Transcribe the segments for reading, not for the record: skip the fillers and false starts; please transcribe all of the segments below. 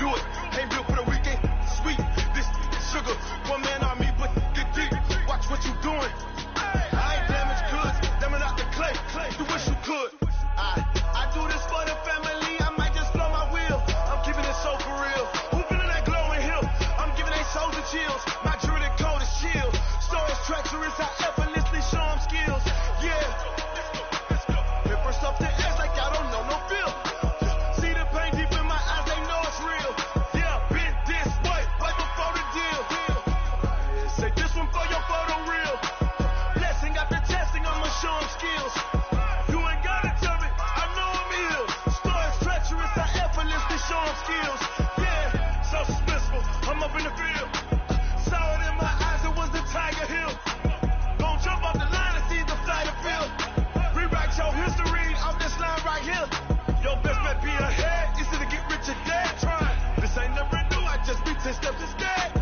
do it. Ain't built for the weekend. Sweet, this sugar. One man on me, but get deep. Watch what you doing. I ain't damaged goods. Damn it out the clay. You wish you could. I do this for the family. I might just blow my wheel. I'm keeping it so for real. Who feeling that glowing hill? I'm giving they soldier chills. My jewelry cold as shield. Storage treacherous. I effortlessly show them skills. Yeah. Hit first off the edge like I don't know no feel. See the pain deep in my eyes. They know it's real. Yeah, been this way. Right before the deal. Say this one for your photo reel. Blessing after testing. I'ma show them skills. You ain't gotta tell me. I know I'm ill. Storage treacherous. I effortlessly show them skills. Yeah, so suspenseful. I'm up in the field. Saw it in my eyes. It was the Tiger Hill. Gon' jump off the line and see the flight of field. Rewrite your history off this line right here. Your best bet be ahead. Easy to get rich or dead. Trying. This ain't never new. I just be 10 steps instead.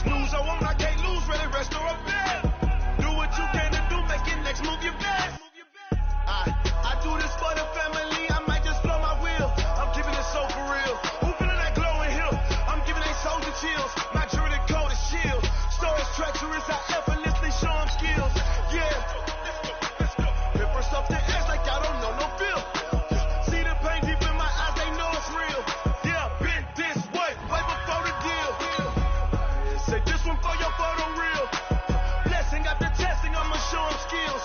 Snooze I won't. I can't lose. Ready, rest or up bed. Do what you can to do. Make it next move your best. I do this for the family. I might just blow my wheel. I'm keeping it so for real. Who feeling that glowing hill? I'm giving they soldier chills. My jewelry cold as shield. Storage treacherous. I effortlessly show them skills. Yeah. Hit first off the edge like I don't know no feel. See the pain deep in my eyes. They know it's real. Yeah, been this way. Right before the deal. Say this one for your photo reel. Blessing after testing. I'ma show them skills.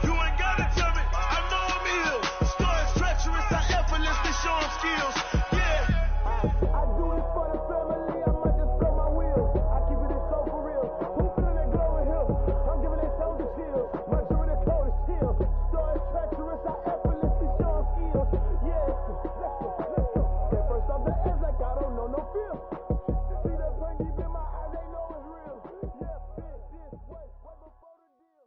You ain't gotta tell me. I know I'm ill. Storage treacherous. I effortlessly show them skills. Yeah. I do this for the family. I might just blow my wheel. I keep it so for real. Who feeling that glowing hill? I'm giving they soldier chills. My jewelry cold as shield. Storage treacherous. I effortlessly show them skills. Yeah. Let's go. Hit first off the edge like I don't know no feel. See that pain deep in my eyes. They know it's real. Yeah, been this way. Right before the deal.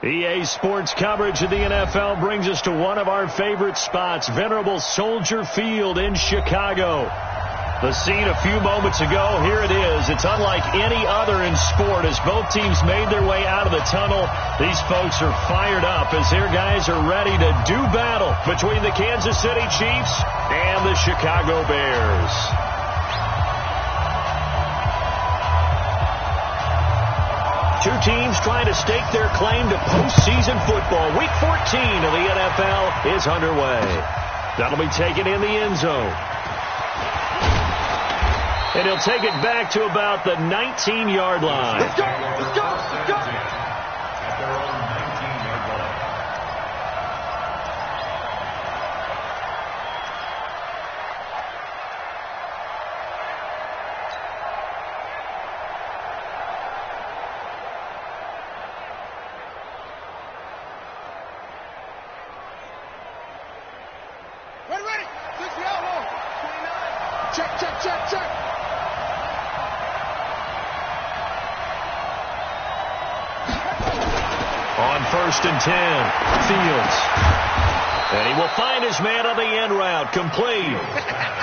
EA Sports coverage of the NFL brings us to one of our favorite spots, venerable Soldier Field in Chicago. The scene a few moments ago, here it is. It's unlike any other in sport as both teams made their way out of the tunnel. These folks are fired up as their guys are ready to do battle between the Kansas City Chiefs and the Chicago Bears. Two teams trying to stake their claim to postseason football. Week 14 of the NFL is underway. That'll be taken in the end zone. And he'll take it back to about the 19-yard line. Let's go! Let's go! Let's go! At their own 19-yard line. Ready! 60 outlaw! 29! Check! On 1st and 10, Fields. And he will find his man on the end route, complete.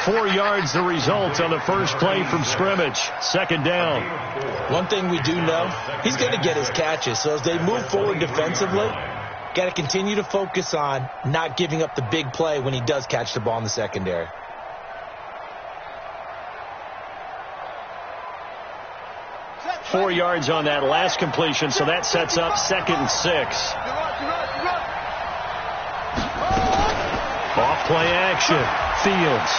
4 yards the result on the first play from scrimmage. Second down. One thing we do know, he's going to get his catches. So as they move forward defensively, got to continue to focus on not giving up the big play when he does catch the ball in the secondary. Four yards on that last completion, so that sets up 2nd and 6. Off play action. Fields.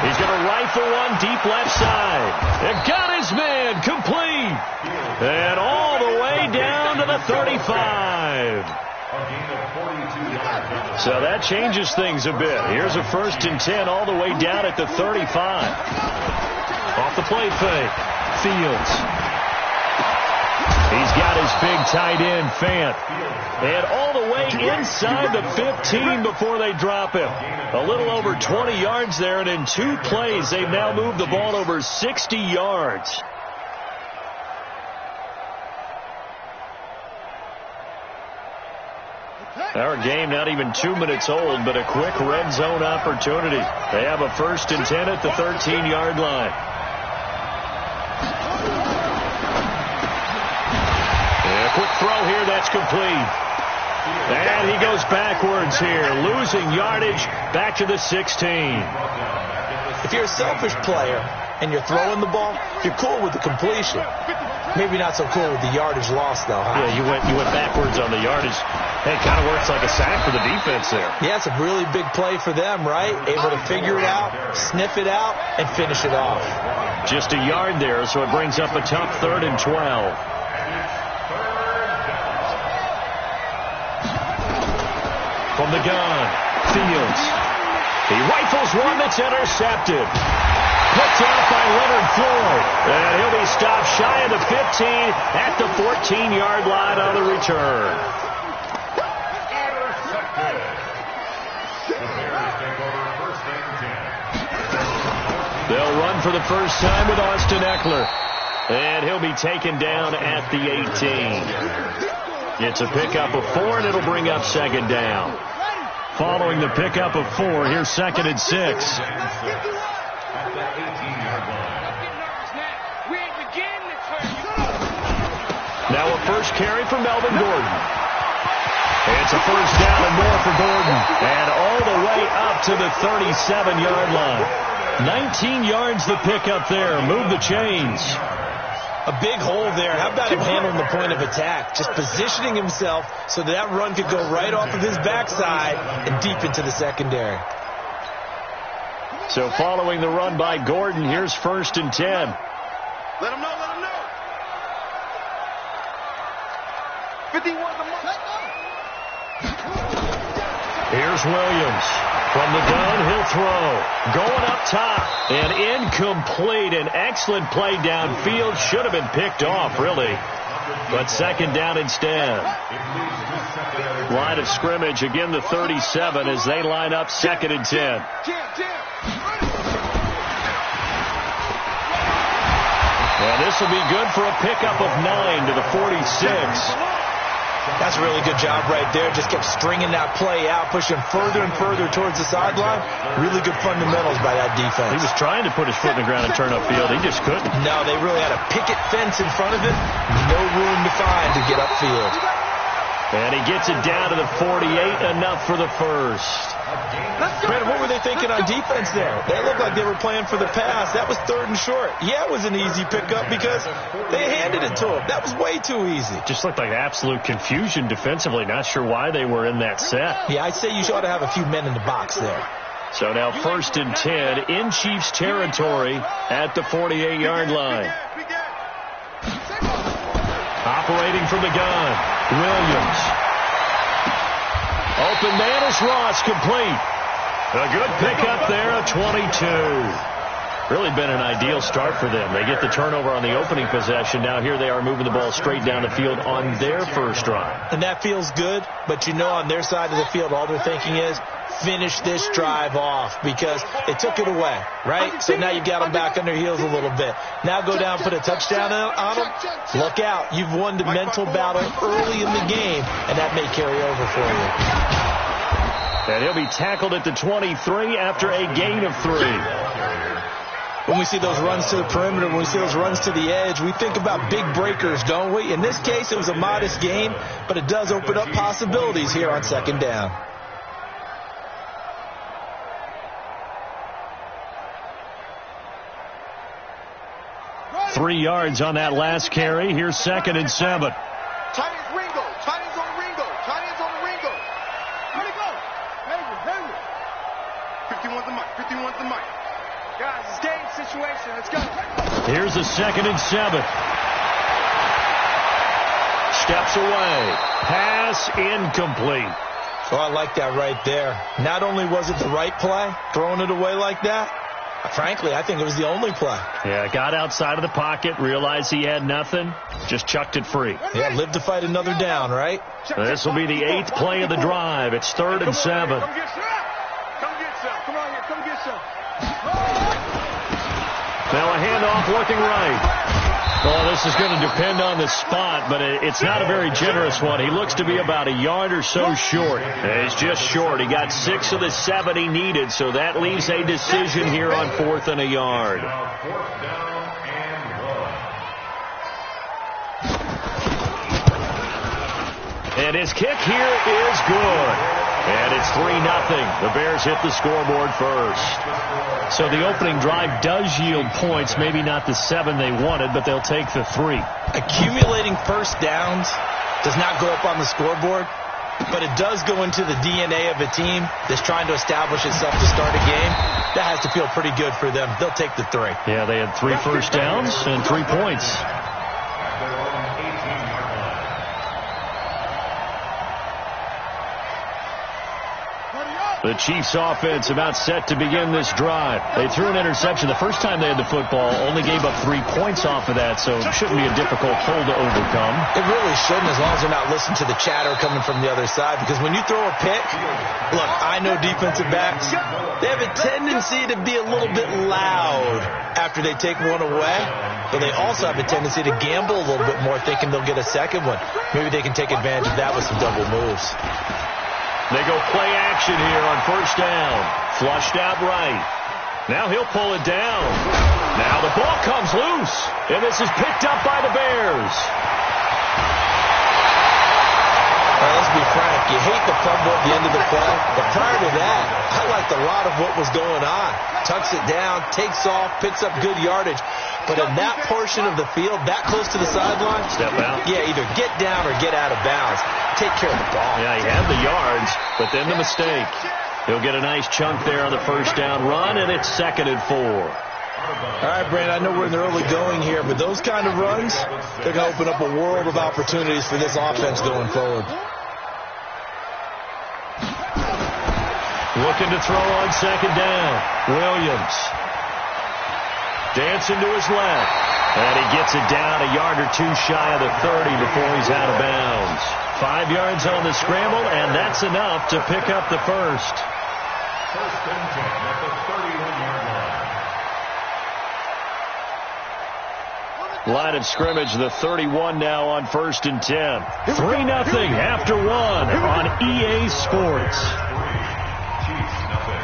He's going to rifle one deep left side. And got his man complete. And all the way down to the 35. So that changes things a bit. Here's a 1st and 10 all the way down at the 35. Off the play fake. Fields. He's got his big tight end, Fant. And all the way inside the 15 before they drop him. A little over 20 yards there, and in 2 plays, they've now moved the ball over 60 yards. Our game not even 2 minutes old, but a quick red zone opportunity. They have a 1st and 10 at the 13-yard line. And a quick throw here, that's complete. And he goes backwards here, losing yardage back to the 16. If you're a selfish player and you're throwing the ball, you're cool with the completion. Maybe not so cool with the yardage loss, though, huh? Yeah, you went backwards on the yardage. Hey, it kind of works like a sack for the defense there. Yeah, it's a really big play for them, right? Able to figure it out, sniff it out, and finish it off. Just a yard there, so it brings up a tough 3rd and 12. From the gun, Fields. He rifles one that's intercepted. Picked off by Leonard Floyd. And he'll be stopped shy of the 15 at the 14-yard line on the return. They'll run for the first time with Austin Eckler. And he'll be taken down at the 18. It's a pickup of 4, and it'll bring up 2nd down. Following the pickup of 4, here's 2nd and 6. Now a first carry for Melvin Gordon. It's a first down and more for Gordon. And all the way up to the 37-yard line. 19 yards the pickup there. Move the chains. A big hole there. How about him handling the point of attack? Just positioning himself so that run could go right off of his backside and deep into the secondary. So following the run by Gordon, here's 1st and 10. Let him know, let him know. 51 the mark. Here's Williams. From the gun, he'll throw. Going up top. And incomplete. An excellent play downfield. Should have been picked off, really. But 2nd down instead. Line of scrimmage, again the 37 as they line up 2nd and 10. And this will be good for a pickup of 9 to the 46. That's a really good job right there. Just kept stringing that play out, pushing further and further towards the sideline. Really good fundamentals by that defense. He was trying to put his foot in the ground and turn upfield. He just couldn't. No, they really had a picket fence in front of him. No room to find to get upfield. And he gets it down to the 48, enough for the first. Brandon, what were they thinking on defense there? They looked like they were playing for the pass. That was 3rd and short. Yeah, it was an easy pickup because they handed it to him. That was way too easy. Just looked like absolute confusion defensively. Not sure why they were in that set. Yeah, I'd say you ought to have a few men in the box there. So now 1st and 10 in Chiefs territory at the 48-yard line. Operating from the gun, Williams. Open man is Ross, complete. A good pickup there, a 22. Really been an ideal start for them. They get the turnover on the opening possession. Now here they are moving the ball straight down the field on their first drive. And that feels good, but you know on their side of the field all they're thinking is finish this drive off because they took it away, right? So now you've got them back on their heels a little bit. Now go down, put a touchdown on them. Look out. You've won the mental battle early in the game, and that may carry over for you. And he'll be tackled at the 23 after a gain of 3. When we see those runs to the perimeter, when we see those runs to the edge, we think about big breakers, don't we? In this case, it was a modest gain, but it does open up possibilities here on 2nd down. Three yards on that last carry. Here's 2nd and 7. Tight ends Ringo. Tight ends on the Ringo. Tight ends on the Ringo. Where'd he go? Henry. 51's the mic. 51's the mic. Guys, it's game situation. Let's go. Here's a 2nd and 7. Steps away. Pass incomplete. Oh, I like that right there. Not only was it the right play, throwing it away like that, frankly, I think it was the only play. Yeah, got outside of the pocket, realized he had nothing, just chucked it free. Yeah, live to fight another down, right? This will be the 8th play of the drive. It's 3rd and 7. Come get some. Come get some. Come on here. Come get some. Now a handoff looking right. Well, this is going to depend on the spot, but it's not a very generous one. He looks to be about a yard or so short. He's just short. He got 6 of the 7 he needed, so that leaves a decision here on 4th and a yard. And his kick here is good. And it's 3-0. The Bears hit the scoreboard first. So the opening drive does yield points. Maybe not the 7 they wanted, but they'll take the 3. Accumulating first downs does not go up on the scoreboard, but it does go into the DNA of a team that's trying to establish itself to start a game. That has to feel pretty good for them. They'll take the 3. Yeah, they had 3 first downs and 3 points. The Chiefs offense about set to begin this drive. They threw an interception the first time they had the football, only gave up 3 points off of that, so it shouldn't be a difficult hole to overcome. It really shouldn't, as long as they're not listening to the chatter coming from the other side, because when you throw a pick, look, I know defensive backs, they have a tendency to be a little bit loud after they take one away, but they also have a tendency to gamble a little bit more, thinking they'll get a second one. Maybe they can take advantage of that with some double moves. They go play action here on first down. Flushed out right. Now he'll pull it down. Now the ball comes loose. And this is picked up by the Bears. All right, let's be frank. You hate the fumble at the end of the play. But prior to that, I liked a lot of what was going on. Tucks it down, takes off, picks up good yardage. But in that portion of the field, that close to the sideline, step out. Yeah, either get down or get out of bounds. Take care of the ball. Yeah, he had the yards, but then the mistake. He'll get a nice chunk there on the first down run, and it's 2nd and 4. All right, Brandon, I know we're in the early going here, but those kind of runs, they're going to open up a world of opportunities for this offense going forward. Looking to throw on 2nd down. Williams. Dancing to his left. And he gets it down a yard or 2 shy of the 30 before he's out of bounds. 5 yards on the scramble, and that's enough to pick up the first. First and 10 at the 31-yard line. Line of scrimmage, the 31 now on 1st and 10. 3-0 after 1 on EA Sports. Chiefs, nothing.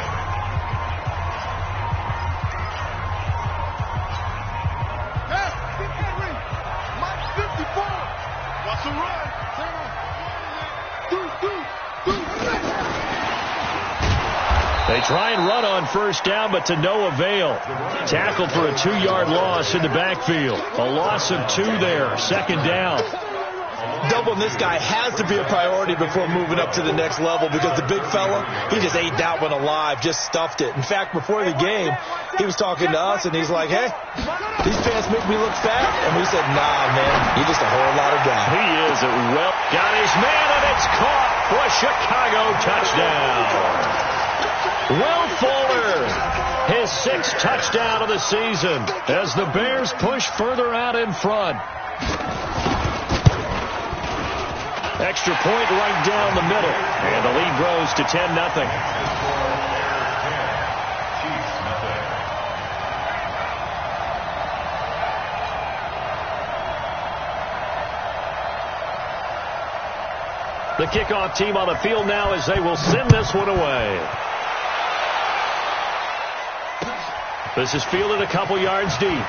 What's the run? They try and run on first down, but to no avail. Tackled for a 2-yard loss in the backfield. A loss of 2 there. 2nd down. Doubling this guy has to be a priority before moving up to the next level, because the big fella, he just ate that one alive, just stuffed it. In fact, before the game, he was talking to us, and he's like, hey, these pants make me look fat. And we said, nah, man, you're just a whole lot of guy. He is well. Got his man, and it's caught for a Chicago touchdown. Will Fuller, his 6th touchdown of the season as the Bears push further out in front. Extra point right down the middle, and the lead grows to 10-0. The kickoff team on the field now as they will send this one away. This is fielded a couple yards deep.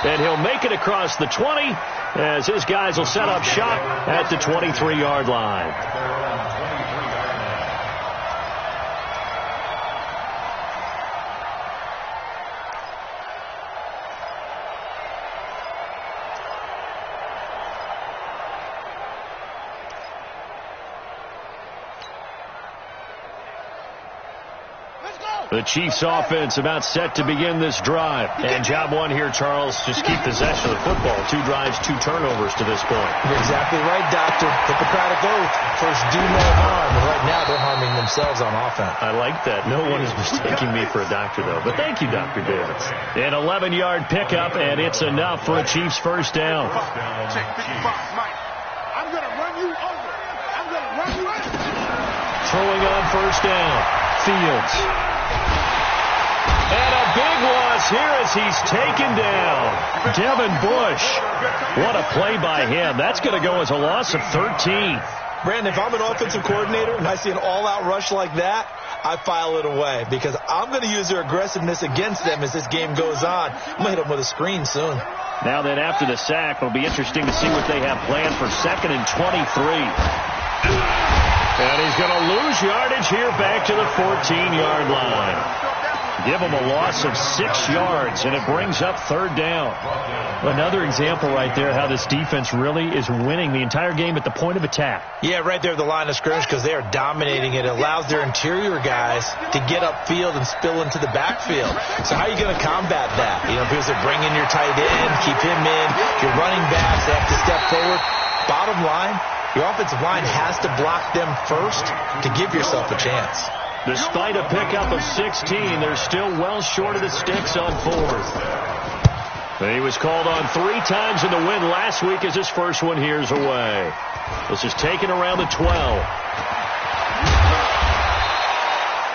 And he'll make it across the 20 as his guys will set up shop at the 23-yard line. The Chiefs offense about set to begin this drive. And job one here, Charles, just keep possession of the football. 2 drives, 2 turnovers to this point. You're exactly right, Doctor. Hippocratic oath. First, do no harm. And right now, they're harming themselves on offense. I like that. No one is mistaking me for a doctor, though. But thank you, Dr. Davis. An 11-yard pickup, and it's enough for a Chiefs first down. Check 55, Mike. I'm going to run you over. I'm going to run you over. Throwing on first down. Fields. And a big loss here as he's taken down. Devin Bush. What a play by him. That's going to go as a loss of 13. Brandon, if I'm an offensive coordinator and I see an all-out rush like that, I file it away because I'm going to use their aggressiveness against them as this game goes on. I'm going to hit them with a screen soon. Now then, after the sack, it'll be interesting to see what they have planned for 2nd and 23. And he's going to lose yardage here back to the 14-yard line. Give him a loss of 6 yards, and it brings up 3rd down. Another example right there how this defense really is winning the entire game at the point of attack. Yeah, right there at the line of scrimmage because they are dominating it. It allows their interior guys to get upfield and spill into the backfield. So how are you going to combat that? You know, because they bring in your tight end, keep him in. Your running backs, they have to step forward. Bottom line, your offensive line has to block them first to give yourself a chance. Despite a pickup of 16, they're still well short of the sticks on 4th. He was called on 3 times in the win last week as his first one here's away. This is taken around the 12.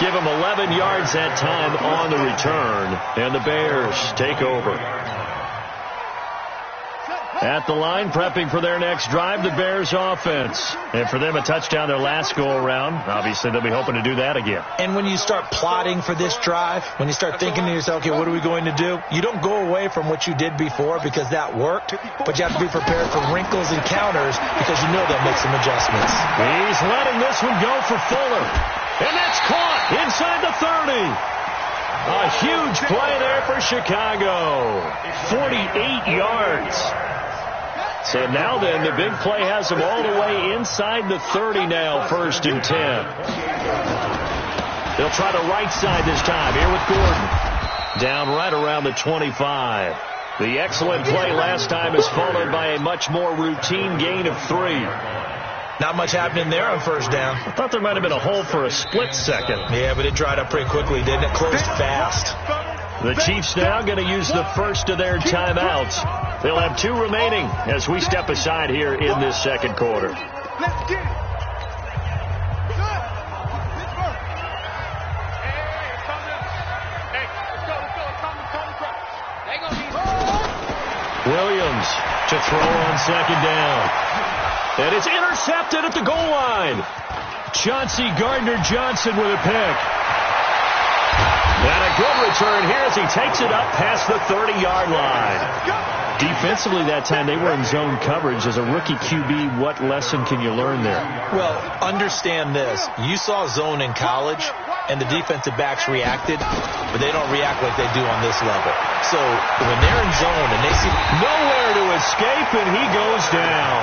Give him 11 yards that time on the return, and the Bears take over. At the line, prepping for their next drive, the Bears offense. And for them, a touchdown their last go-around. Obviously, they'll be hoping to do that again. And when you start plotting for this drive, when you start thinking to yourself, okay, what are we going to do? You don't go away from what you did before because that worked, but you have to be prepared for wrinkles and counters because you know they'll make some adjustments. He's letting this one go for Fuller. And that's caught inside the 30. A huge play there for Chicago. 48 yards. So now then, the big play has them all the way inside the 30 now, 1st and 10. They'll try the right side this time, here with Gordon. Down right around the 25. The excellent play last time is followed by a much more routine gain of 3. Not much happening there on 1st down. I thought there might have been a hole for a split second. Yeah, but it dried up pretty quickly, didn't it? Closed fast. The Chiefs now going to use the first of their timeouts. They'll have 2 remaining as we step aside here in this 2nd quarter. Williams to throw on 2nd down. And it's intercepted at the goal line. Chauncey Gardner-Johnson with a pick. And a good return here as he takes it up past the 30-yard line. Defensively that time, they were in zone coverage. As a rookie QB, what lesson can you learn there? Well, understand this. You saw zone in college, and the defensive backs reacted, but they don't react like they do on this level. So when they're in zone and they see nowhere to escape, and he goes down.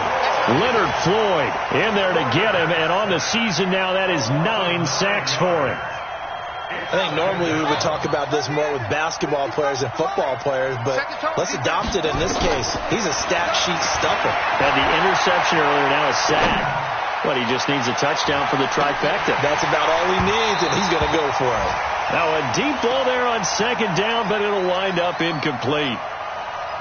Leonard Floyd in there to get him, and on the season now, that is 9 sacks for him. I think normally we would talk about this more with basketball players and football players, but let's adopt it in this case. He's a stat sheet stuffer. Had the interception earlier, now a sack. But he just needs a touchdown for the trifecta. That's about all he needs, and he's going to go for it. Now a deep ball there on 2nd down, but it'll wind up incomplete.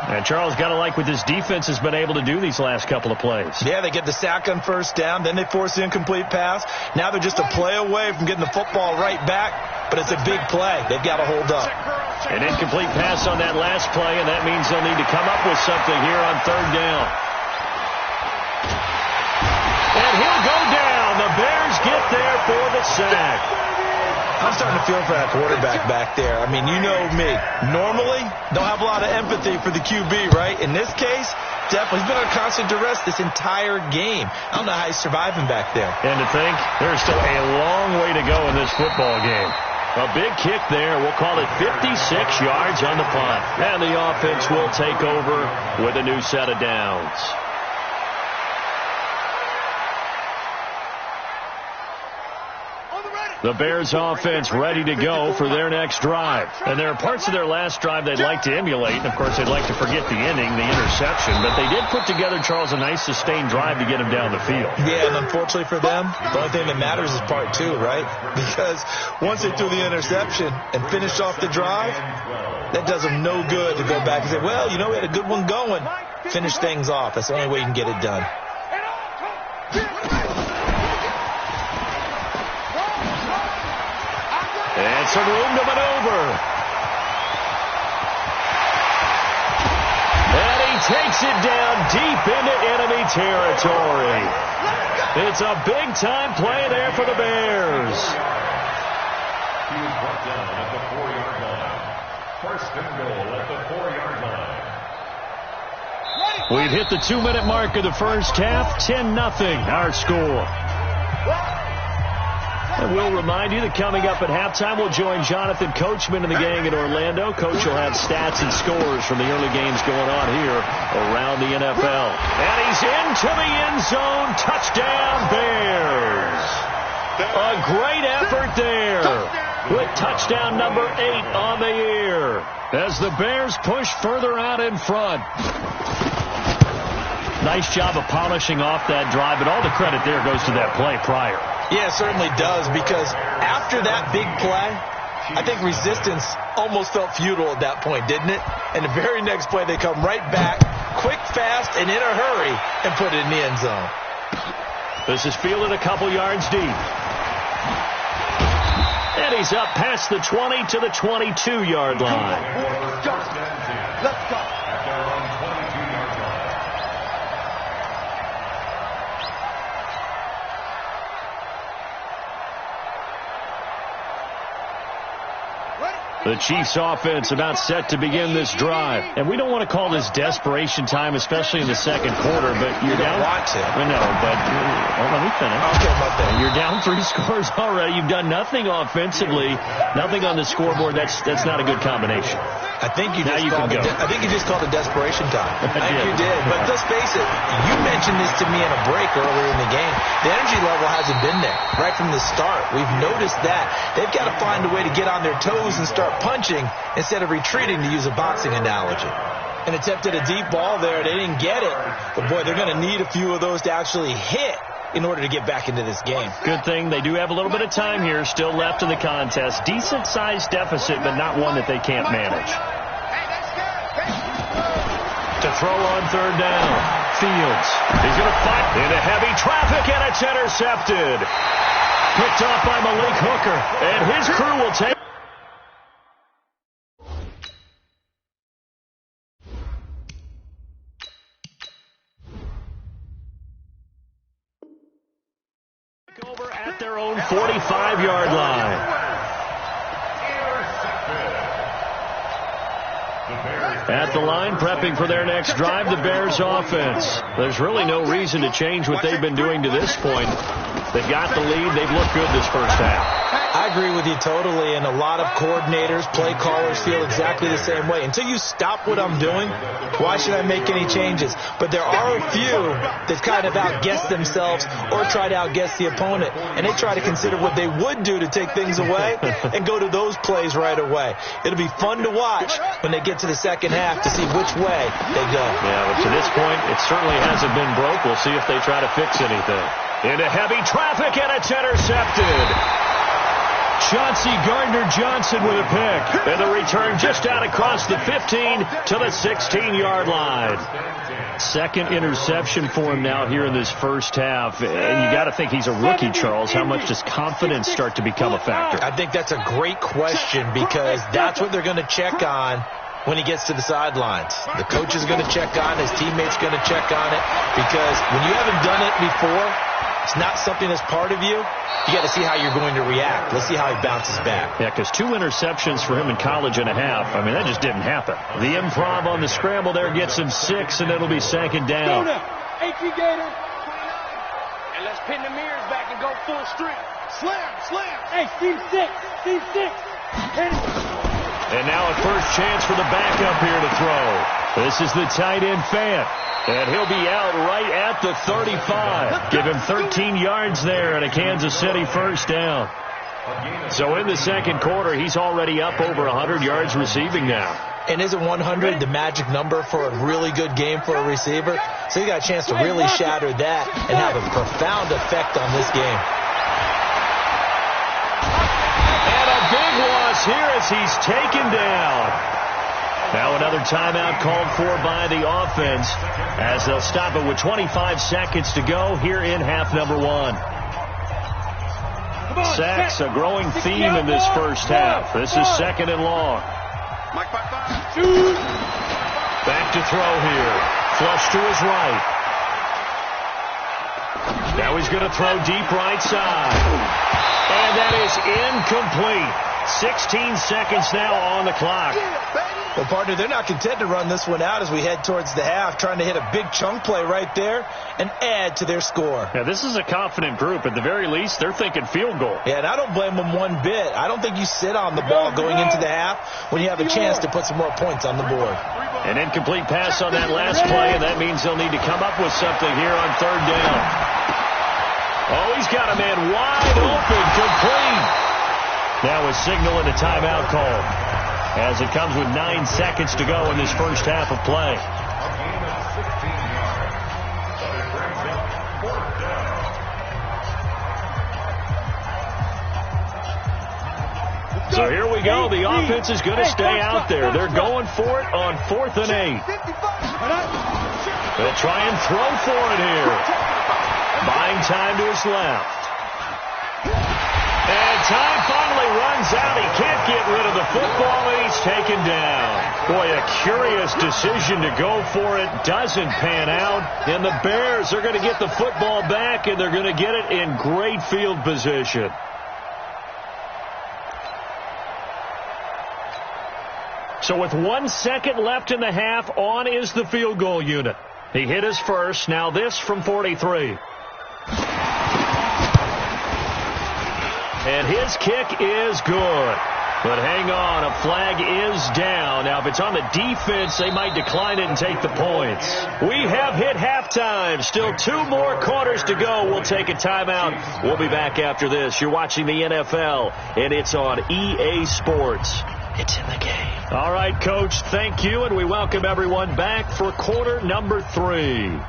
And Charles, got to like what this defense has been able to do these last couple of plays. Yeah, they get the sack on 1st down, then they force the incomplete pass. Now they're just a play away from getting the football right back, but it's a big play. They've got to hold up. An incomplete pass on that last play, and that means they'll need to come up with something here on 3rd down. And he'll go down. The Bears get there for the sack. I'm starting to feel for that quarterback back there. I mean, you know me. Normally, don't have a lot of empathy for the QB, right? In this case, definitely. He's been under constant duress this entire game. I don't know how he's surviving back there. And to think, there's still a long way to go in this football game. A big kick there. We'll call it 56 yards on the punt. And the offense will take over with a new set of downs. The Bears offense ready to go for their next drive. And there are parts of their last drive they'd like to emulate. And, of course, they'd like to forget the ending, the interception. But they did put together, Charles, a nice sustained drive to get him down the field. Yeah, and unfortunately for them, the only thing that matters is part 2, right? Because once they threw the interception and finished off the drive, that does them no good to go back and say, well, you know, we had a good one going. Finish things off. That's the only way you can get it done. And some room to maneuver. And he takes it down deep into enemy territory. It's a big-time play there for the Bears. He was brought down at the 4-yard line. 1st and goal at the 4-yard line. We've hit the 2-minute mark of the first half. 10-0 our score. And we'll remind you that coming up at halftime, we'll join Jonathan Coachman and the gang in Orlando. Coach will have stats and scores from the early games going on here around the NFL. And he's into the end zone. Touchdown, Bears. A great effort there with touchdown number 8 on the year as the Bears push further out in front. Nice job of polishing off that drive, but all the credit there goes to that play prior. Yeah, it certainly does, because after that big play, I think resistance almost felt futile at that point, didn't it? And the very next play, they come right back, quick, fast, and in a hurry, and put it in the end zone. This is fielded a couple yards deep. And he's up past the 20 to the 22-yard line. Let's go. The Chiefs offense about set to begin this drive. And we don't want to call this desperation time, especially in the second quarter, but you're down. Want to. I know, but let me finish. Okay, about that. You're down 3 scores already. You've done nothing offensively, nothing on the scoreboard. That's not a good combination. I think you just called it desperation time. I think you did. But let's face it, you mentioned this to me in a break earlier in the game. The energy level hasn't been there right from the start. We've noticed that. They've got to find a way to get on their toes and start punching instead of retreating, to use a boxing analogy. And attempted a deep ball there. They didn't get it. But, boy, they're going to need a few of those to actually hit in order to get back into this game. Good thing they do have a little bit of time here still left in the contest. Decent-sized deficit, but not one that they can't manage. To throw on third down. Fields. He's going to fight into heavy traffic, and it's intercepted. Picked off by Malik Hooker, and his crew will take. Over at their own 45-yard line. At the line, prepping for their next drive, the Bears offense. There's really no reason to change what they've been doing to this point. They've got the lead. They've looked good this first half. I agree with you totally, and a lot of coordinators, play callers feel exactly the same way. Until you stop what I'm doing, why should I make any changes? But there are a few that kind of outguess themselves or try to outguess the opponent, and they try to consider what they would do to take things away and go to those plays right away. It'll be fun to watch when they get to the second half to see which way they go. Yeah, but to this point, it certainly hasn't been broke. We'll see if they try to fix anything. Into heavy traffic, and it's intercepted. Chauncey Gardner-Johnson with a pick. And the return just out across the 15 to the 16-yard line. Second interception for him now here in this first half. And you got to think he's a rookie, Charles. How much does confidence start to become a factor? I think that's a great question, because that's what they're going to check on when he gets to the sidelines. The coach is going to check on it. His teammates going to check on it, because when you haven't done it before, it's not something that's part of you. You got to see how you're going to react. Let's see how he bounces back. Yeah, because 2 interceptions for him in college and a half. I mean, that just didn't happen. The improv on the scramble there gets him 6, and it'll be second down. H.E. Gator. And let's pin the mirrors back and go full street. Slam. Hey, Steve 6. Hit it. And now a first chance for the backup here to throw. This is the tight end, Fant. And he'll be out right at the 35. Give him 13 yards there and a Kansas City first down. So in the second quarter, he's already up over 100 yards receiving now. And isn't 100 the magic number for a really good game for a receiver? So you got a chance to really shatter that and have a profound effect on this game. And a big loss here as he's taken down. Now another timeout called for by the offense as they'll stop it with 25 seconds to go here in half number 1. Sacks, a growing theme in this first half. This is second and long. Back to throw here. Flush to his right. Now he's going to throw deep right side. And that is incomplete. 16 seconds now on the clock. Well, partner, they're not content to run this one out as we head towards the half, trying to hit a big chunk play right there and add to their score. Yeah, this is a confident group. At the very least, they're thinking field goal. Yeah, and I don't blame them one bit. I don't think you sit on the ball going into the half when you have a chance to put some more points on the board. An incomplete pass on that last play, and that means they'll need to come up with something here on third down. Oh, he's got a man wide open, complete. Now a signal and a timeout call, as it comes with 9 seconds to go in this first half of play. So here we go. The offense is going to stay out there. They're going for it on 4th and 8. They'll try and throw for it here. Buying time to his left. And time finally runs out. He can't get rid of the football, and he's taken down. Boy, a curious decision to go for it. Doesn't pan out. And the Bears are going to get the football back, and they're going to get it in great field position. So with 1 second left in the half, on is the field goal unit. He hit his first. Now this from 43. And his kick is good. But hang on, a flag is down. Now, if it's on the defense, they might decline it and take the points. We have hit halftime. Still 2 more quarters to go. We'll take a timeout. We'll be back after this. You're watching the NFL, and it's on EA Sports. It's in the game. All right, Coach, thank you, and we welcome everyone back for quarter number 3.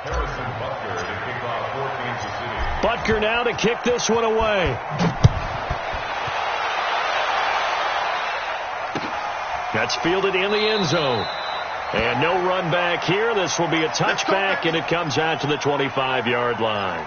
Harrison Butker to kick off for Kansas City. Butker now to kick this one away. That's fielded in the end zone. And no run back here. This will be a touchback, and it comes out to the 25-yard line.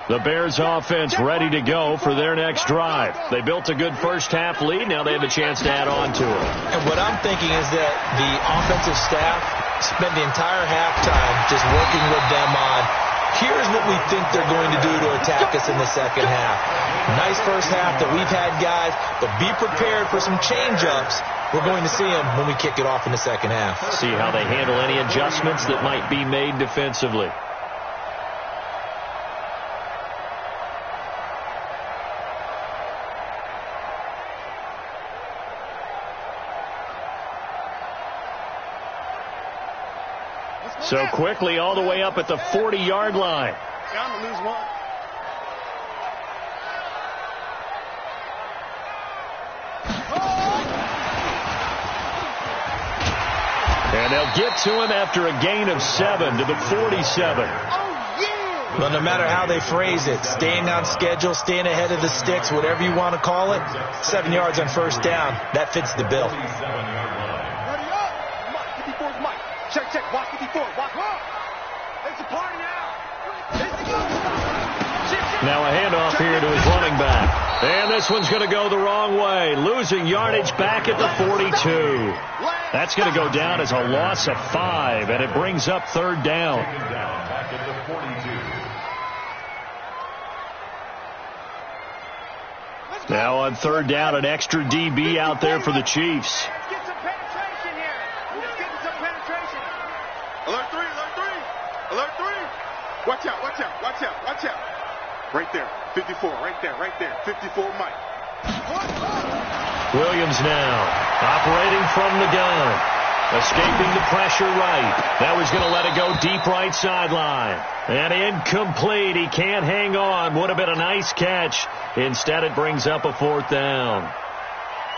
The Bears offense ready to go for their next drive. They built a good first half lead. Now they have a chance to add on to it. And what I'm thinking is that the offensive staff spent the entire halftime just working with them on, here's what we think they're going to do to attack us in the second half. Nice first half that we've had, guys, but be prepared for some change-ups. We're going to see them when we kick it off in the second half. See how they handle any adjustments that might be made defensively. So quickly all the way up at the 40-yard line. Down to lose one. And they'll get to him after a gain of 7 to the 47. Well, no matter how they phrase it, staying on schedule, staying ahead of the sticks, whatever you want to call it, 7 yards on first down, that fits the bill. Check, check, watch 54, watch. It's a party now. Now a handoff here to his running back. And this one's going to go the wrong way. Losing yardage back at the 42. That's going to go down as a loss of 5, and it brings up third down. Back at the 42. Now on third down, an extra DB out there for the Chiefs. Watch out, watch out, watch out, watch out. Right there, 54, right there, 54 Mike. Williams now operating from the gun. Escaping the pressure right. That was going to let it go deep right sideline. And incomplete. He can't hang on. Would have been a nice catch. Instead, it brings up a fourth down.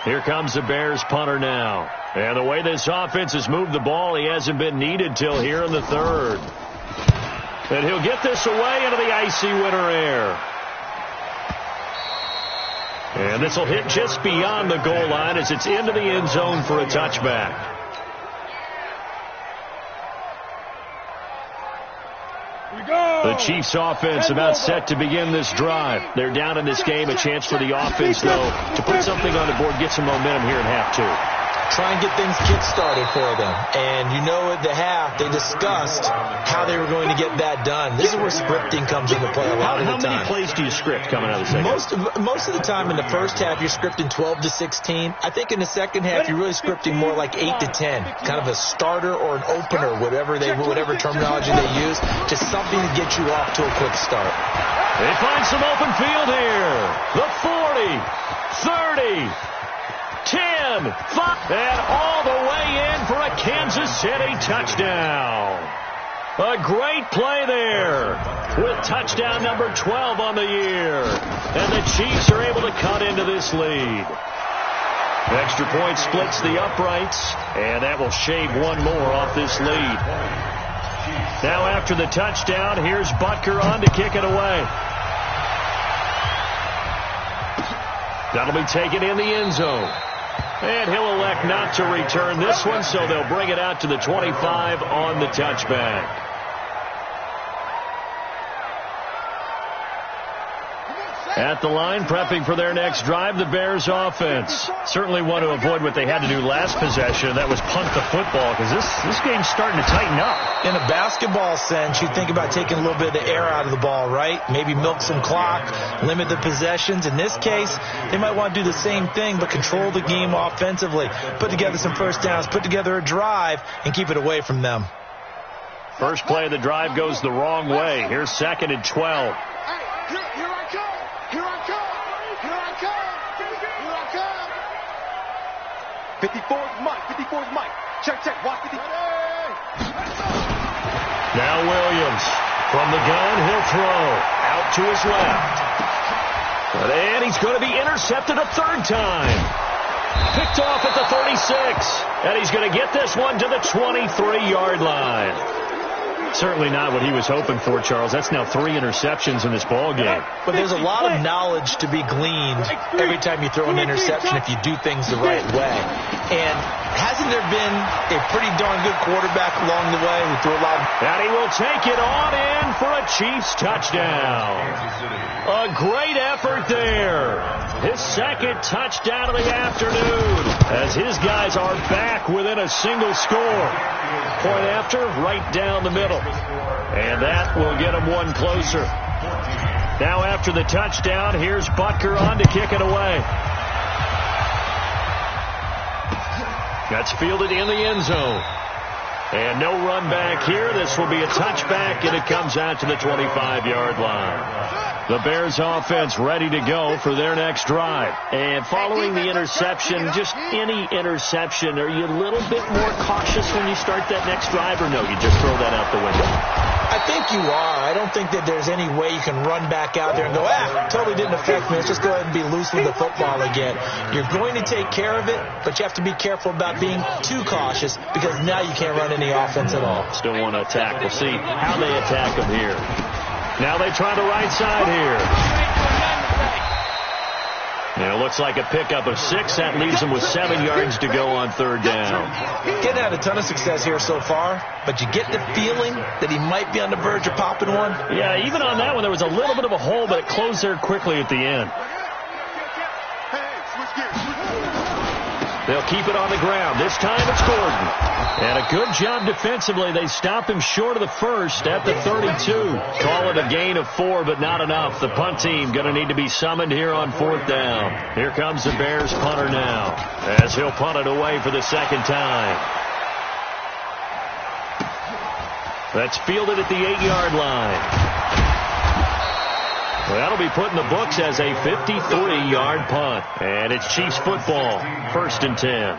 Here comes the Bears punter now. And the way this offense has moved the ball, he hasn't been needed till here in the third. And he'll get this away into the icy winter air. And this will hit just beyond the goal line as it's into the end zone for a touchback. The Chiefs offense about set to begin this drive. They're down in this game. A chance for the offense, though, to put something on the board, get some momentum here in half 2. try and get things kick-started for them. And you know at the half, they discussed how they were going to get that done. This is where scripting comes into play a lot of the time. How many plays do you script coming out of the second? Most of the time in the first half, you're scripting 12 to 16. I think in the second half, you're really scripting more like 8 to 10, kind of a starter or an opener, whatever terminology they use, just something to get you off to a quick start. They find some open field here. The 40, 30, 10, 5, and all the way in for a Kansas City touchdown. A great play there with touchdown number 12 on the year. And the Chiefs are able to cut into this lead. Extra point splits the uprights, and that will shave one more off this lead. Now after the touchdown, here's Butker on to kick it away. That'll be taken in the end zone. And he'll elect not to return this one, so they'll bring it out to the 25 on the touchback. At the line, prepping for their next drive, the Bears offense. Certainly want to avoid what they had to do last possession. That was punt the football, because this game's starting to tighten up. In a basketball sense, you think about taking a little bit of the air out of the ball, right? Maybe milk some clock, limit the possessions. In this case, they might want to do the same thing, but control the game offensively. Put together some first downs, put together a drive, and keep it away from them. First play of the drive goes the wrong way. Here's 2nd and 12. Here I come. Here I come. Here I come. Here I come. 54's Mike. 54's Mike. Check. Watch 50. Now Williams from the gun. He'll throw out to his left. And he's going to be intercepted a third time. Picked off at the 36. And he's going to get this one to the 23-yard line. Certainly not what he was hoping for, Charles. That's now 3 interceptions in this ball game. But there's a lot of knowledge to be gleaned every time you throw an interception if you do things the right way. And hasn't there been a pretty darn good quarterback along the way who threw a lot of... And he will take it on in for a Chiefs touchdown. A great effort there. His 2nd touchdown of the afternoon as his guys are back within a single score. Point after, right down the middle. And that will get him one closer. Now after the touchdown, here's Butker on to kick it away. That's fielded in the end zone. And no run back here. This will be a touchback, and it comes out to the 25-yard line. The Bears offense ready to go for their next drive. And following the interception, just any interception, are you a little bit more cautious when you start that next drive, or no, you just throw that out the window? I think you are. I don't think that there's any way you can run back out there and go, totally didn't affect me. Let's just go ahead and be loose with the football again. You're going to take care of it, but you have to be careful about being too cautious because now you can't run any offense at all. Still want to attack. We'll see how they attack them here. Now they try the right side here. And it looks like a pickup of 6. That leaves them with 7 yards to go on 3rd down. Getting had a ton of success here so far, but you get the feeling that he might be on the verge of popping one. Yeah, even on that one, there was a little bit of a hole, but it closed there quickly at the end. They'll keep it on the ground. This time it's Gordon. And a good job defensively. They stop him short of the first at the 32. Call it a gain of 4, but not enough. The punt team going to need to be summoned here on 4th down. Here comes the Bears punter now as he'll punt it away for the 2nd time. That's fielded at the 8-yard line. Well, that'll be put in the books as a 53-yard punt. And it's Chiefs football, 1st and 10.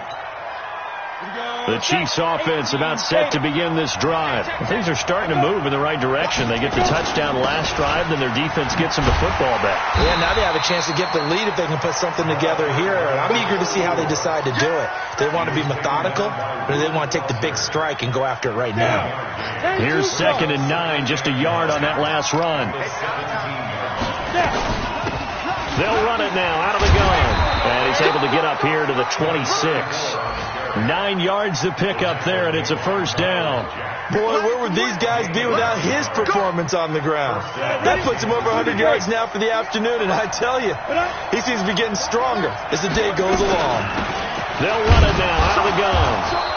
The Chiefs offense about set to begin this drive. Things are starting to move in the right direction. They get the touchdown last drive, then their defense gets them the football back. Yeah, now they have a chance to get the lead if they can put something together here. And I'm eager to see how they decide to do it. Do they want to be methodical, or do they want to take the big strike and go after it right now? Here's 2nd and 9, just a yard on that last run. They'll run it now out of the gun. And he's able to get up here to the 26. 9 yards to pick up there, and it's a 1st down. Boy, where would these guys be without his performance on the ground? That puts him over 100 yards now for the afternoon, and I tell you, he seems to be getting stronger as the day goes along. They'll run it now out of the gun.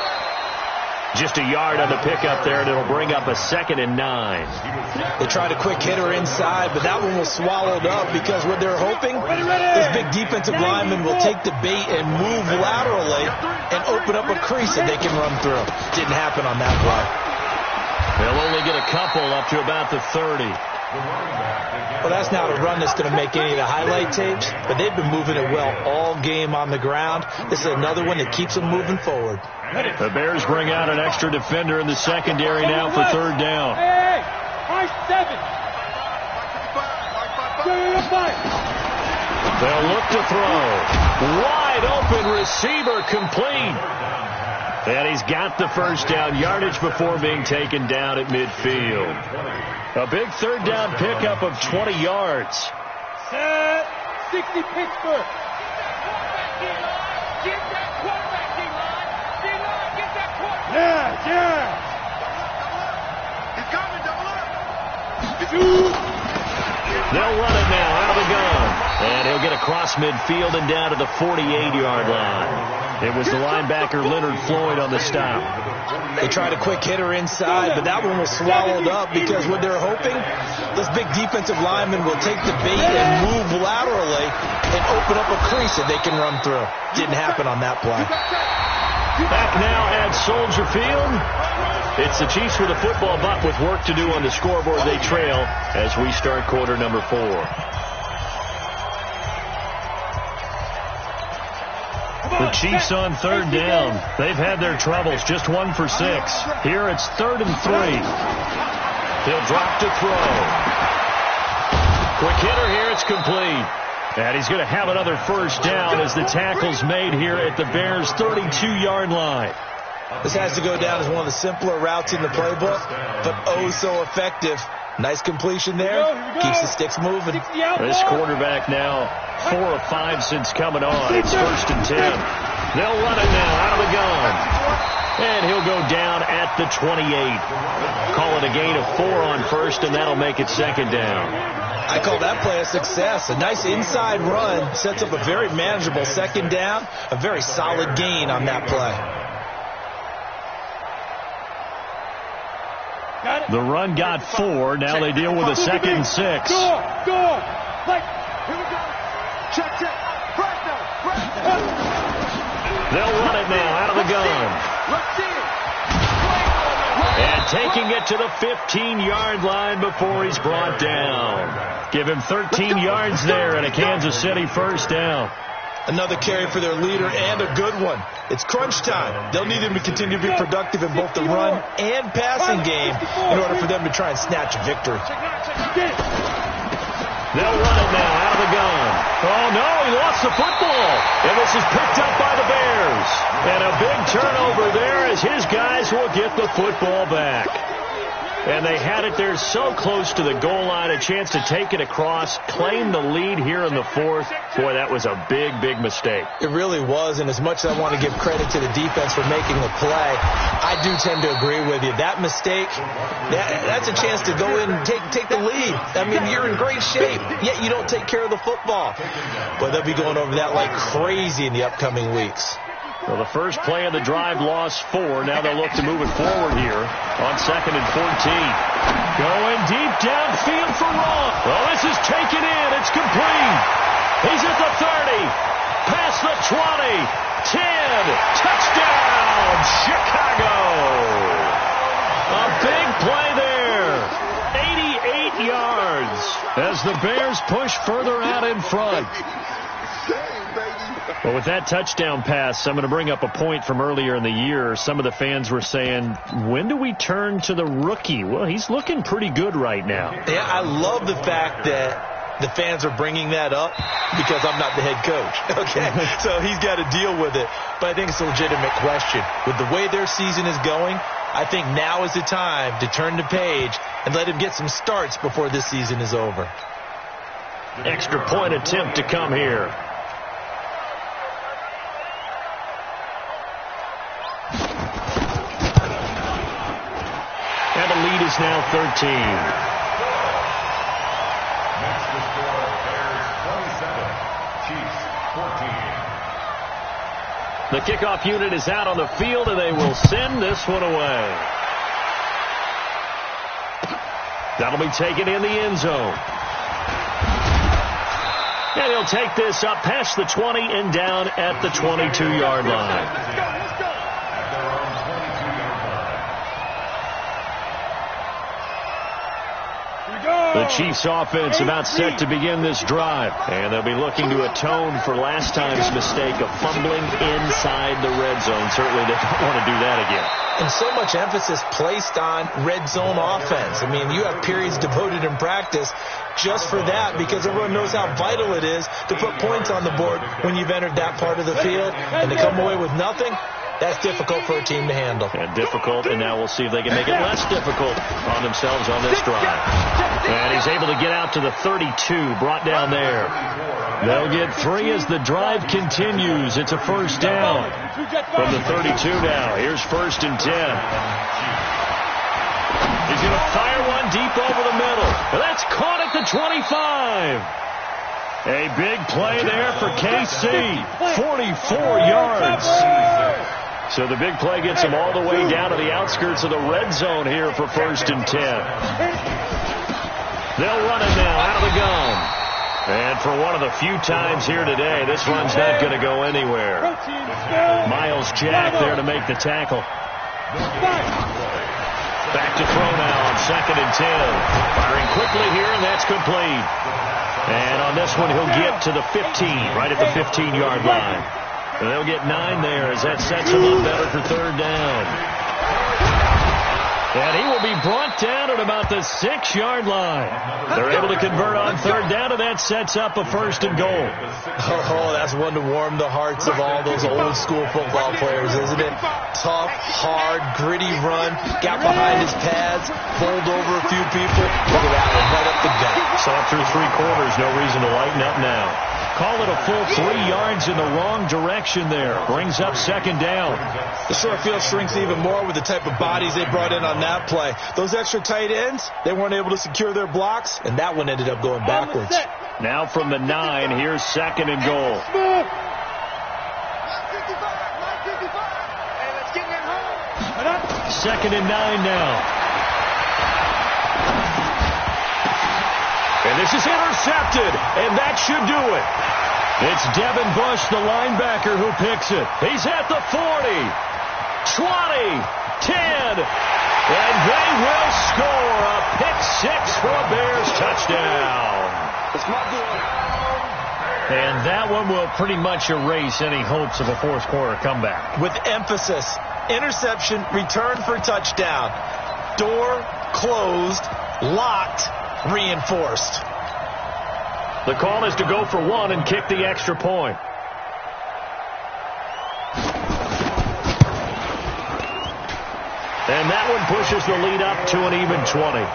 Just a yard on the pickup there, and it'll bring up a 2nd and 9. They tried a quick hitter inside, but that one was swallowed up because what they're hoping, this big defensive lineman will take the bait and move laterally and open up a crease that they can run through. Didn't happen on that play. They'll only get a couple up to about the 30. Well, that's not a run that's going to make any of the highlight tapes, but they've been moving it well all game on the ground. This is another one that keeps them moving forward. The Bears bring out an extra defender in the secondary now for 3rd down. Hey, 7. They'll look to throw. Wide open receiver complete. And he's got the 1st down yardage before being taken down at midfield. A big 3rd down pickup of 20 yards. Set. 60 Pittsburgh. Get that quarterback, D-line. D-line, get that quarterback. Yeah. He's coming, double up. They'll run it now out of the gun. And he'll get across midfield and down to the 48-yard line. It was the linebacker Leonard Floyd on the stop. They tried a quick hitter inside, but that one was swallowed up because what they're hoping, this big defensive lineman will take the bait and move laterally and open up a crease that they can run through. Didn't happen on that play. Back now at Soldier Field. It's the Chiefs with a football, but with work to do on the scoreboard. They trail as we start quarter number 4. The Chiefs on 3rd down. They've had their troubles, just 1 for 6. Here it's 3rd and 3. He'll drop to throw. Quick hitter here, it's complete. And he's going to have another 1st down as the tackle's made here at the Bears' 32-yard line. This has to go down as one of the simpler routes in the playbook, but oh so effective. Nice completion there. Keeps the sticks moving. This quarterback now 4 of 5 since coming on. It's 1st and 10. They'll run it now out of the gun. And he'll go down at the 28. Call it a gain of 4 on 1st, and that'll make it 2nd down. I call that play a success. A nice inside run sets up a very manageable 2nd down. A very solid gain on that play. The run got 4. Now they deal with a 2nd and 6. Go. Like, here we go. Check. They'll run it now out of the gun. Let's see it. And taking it to the 15-yard line before he's brought down. Give him 13 yards there and a Kansas City 1st down. Another carry for their leader and a good one. It's crunch time. They'll need him to continue to be productive in both the run and passing game in order for them to try and snatch a victory. They'll run it now out of the gun. Oh, no, he lost the football. And this is picked up by the Bears. And a big turnover there as his guys will get the football back. And they had it there so close to the goal line, a chance to take it across, claim the lead here in the 4th. Boy, that was a big, big mistake. It really was, and as much as I want to give credit to the defense for making the play, I do tend to agree with you. That mistake, that's a chance to go in and take the lead. I mean, you're in great shape, yet you don't take care of the football. But they'll be going over that like crazy in the upcoming weeks. Well, the first play of the drive lost 4. Now they'll look to move it forward here on 2nd and 14. Going deep downfield for Ross. Well, this is taken in. It's complete. He's at the 30. Past the 20. 10. Touchdown, Chicago. A big play there. 88 yards as the Bears push further out in front. Well, with that touchdown pass, I'm going to bring up a point from earlier in the year. Some of the fans were saying, when do we turn to the rookie? Well, he's looking pretty good right now. Yeah, I love the fact that the fans are bringing that up because I'm not the head coach. Okay, so he's got to deal with it. But I think it's a legitimate question. With the way their season is going, I think now is the time to turn the page and let him get some starts before this season is over. Extra point attempt to come here. And the lead is now 13. Next to score, Bears 27, Chiefs 14. The kickoff unit is out on the field, and they will send this one away. That'll be taken in the end zone. And he'll take this up past the 20 and down at the 22-yard line. The Chiefs offense about set to begin this drive. And they'll be looking to atone for last time's mistake of fumbling inside the red zone. Certainly they don't want to do that again. And so much emphasis placed on red zone offense. I mean, you have periods devoted in practice just for that because everyone knows how vital it is to put points on the board when you've entered that part of the field. And to come away with nothing, that's difficult for a team to handle. And difficult, and now we'll see if they can make it less difficult on themselves on this drive. And he's able to get out to the 32, brought down there. They'll get 3 as the drive continues. It's a first down from the 32 now. Here's 1st and 10. He's going to fire one deep over the middle. That's caught at the 25. A big play there for KC. 44 yards. So the big play gets them all the way down to the outskirts of the red zone here for 1st and 10. They'll run it now out of the gun. And for one of the few times here today, this run's not going to go anywhere. Miles Jack there to make the tackle. Back to throw now on 2nd and 10. Firing quickly here, and that's complete. And on this one, he'll get to the 15, right at the 15-yard line. And they'll get 9 there as that sets him up better for 3rd down. And he will be brought down at about the 6-yard line. They're able to convert on 3rd down, and that sets up a 1st and goal. Oh, that's one to warm the hearts of all those old-school football players, isn't it? Tough, hard, gritty run, got behind his pads, bowled over a few people. Look at that one, right up the gut. Saw through 3 quarters, no reason to lighten up now. Call it a full 3 yards in the wrong direction there. Brings up 2nd down. The short field shrinks even more with the type of bodies they brought in on that play. Those extra tight ends, they weren't able to secure their blocks, and that one ended up going backwards. Now from the 9, here's 2nd and goal. Second and 9 now. And this is intercepted, and that should do it. It's Devin Bush, the linebacker, who picks it. He's at the 40, 20, 10, and they will score a pick-6 for a Bears touchdown. And that one will pretty much erase any hopes of a fourth-quarter comeback. With emphasis, interception, return for touchdown. Door closed, locked, reinforced. The call is to go for 1 and kick the extra point. And that one pushes the lead up to an even 20.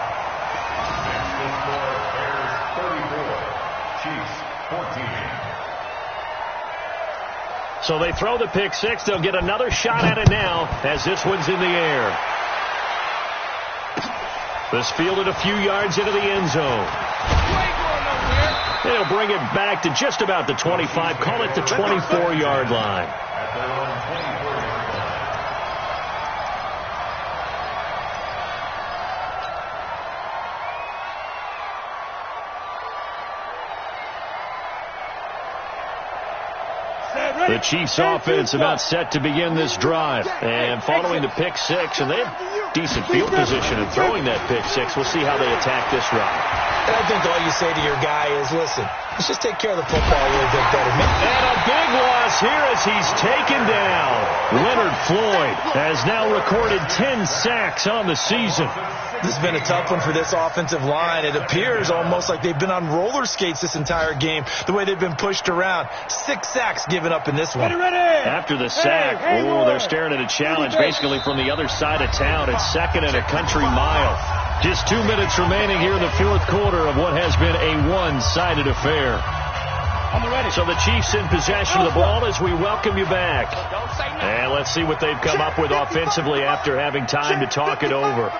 So they throw the pick-6. They'll get another shot at it now as this one's in the air. This fielded a few yards into the end zone. They'll bring it back to just about the 25. Call it the 24-yard line. The Chiefs offense about set to begin this drive. And following the pick-6, and they have decent field position in throwing that pick-6. We'll see how they attack this drive. And I think all you say to your guy is, listen, let's just take care of the football a little bit better. And a big loss here as he's taken down. Leonard Floyd has now recorded 10 sacks on the season. This has been a tough one for this offensive line. It appears almost like they've been on roller skates this entire game, the way they've been pushed around. 6 sacks given up in this one. After the sack, they're staring at a challenge basically from the other side of town. It's 2nd and a country mile. Just 2 minutes remaining here in the 4th quarter of what has been a one-sided affair. So the Chiefs in possession of the ball as we welcome you back. And let's see what they've come up with offensively after having time to talk it over.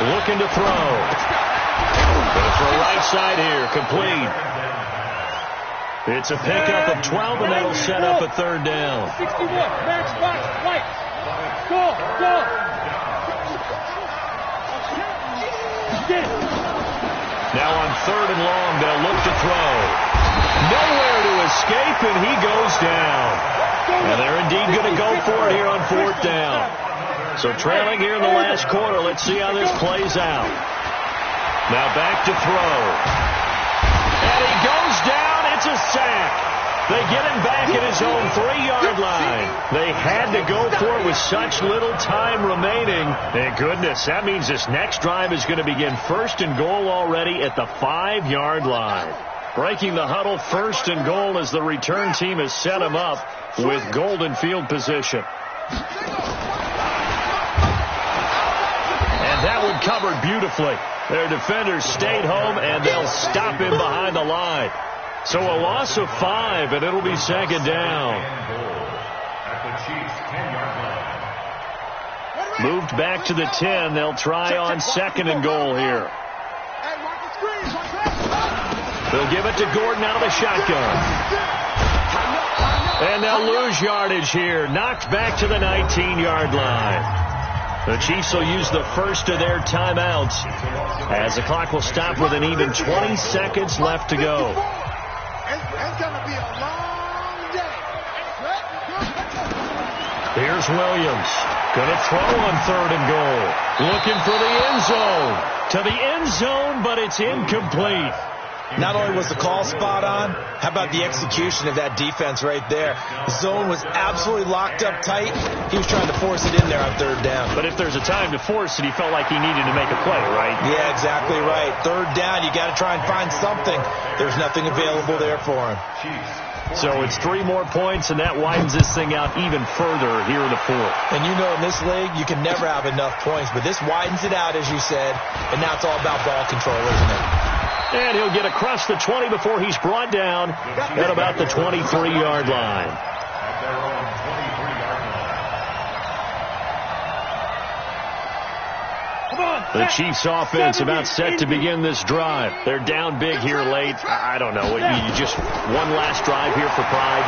Looking to throw. Going to throw right side here, complete. It's a pickup of 12, and that'll set up a third down. 61, match box, white. Go. Now on 3rd and long, they'll look to throw. Nowhere to escape, and he goes down. And they're indeed going to go for it here on 4th down. So trailing here in the last quarter. Let's see how this plays out. Now back to throw. And he goes down. It's a sack. They get him back at his own 3-yard line. They had to go for it with such little time remaining. And goodness, that means this next drive is going to begin 1st and goal already at the 5-yard line. Breaking the huddle, 1st and goal as the return team has set him up with golden field position. And that one covered beautifully. Their defenders stayed home, and they'll stop him behind the line. So a loss of 5, and it'll be 2nd down. Moved back to the 10. They'll try on 2nd and goal here. They'll give it to Gordon out of the shotgun. And they'll lose yardage here. Knocked back to the 19-yard line. The Chiefs will use the first of their timeouts as the clock will stop with an even 20 seconds left to go. It's going to be a long day. Here's Williams. Going to throw on 3rd and goal. Looking for the end zone. To the end zone, but it's incomplete. Not only was the call spot on, how about the execution of that defense right there? The zone was absolutely locked up tight. He was trying to force it in there on 3rd down. But if there's a time to force it, he felt like he needed to make a play, right? Yeah, exactly right. 3rd down, you got to try and find something. There's nothing available there for him. So it's 3 more points, and that widens this thing out even further here in the 4th. And you know in this league, you can never have enough points, but this widens it out, as you said, and now it's all about ball control, isn't it? And he'll get across the 20 before he's brought down at about the 23-yard line. The Chiefs offense about set to begin this drive. They're down big here late. I don't know. You just one last drive here for pride.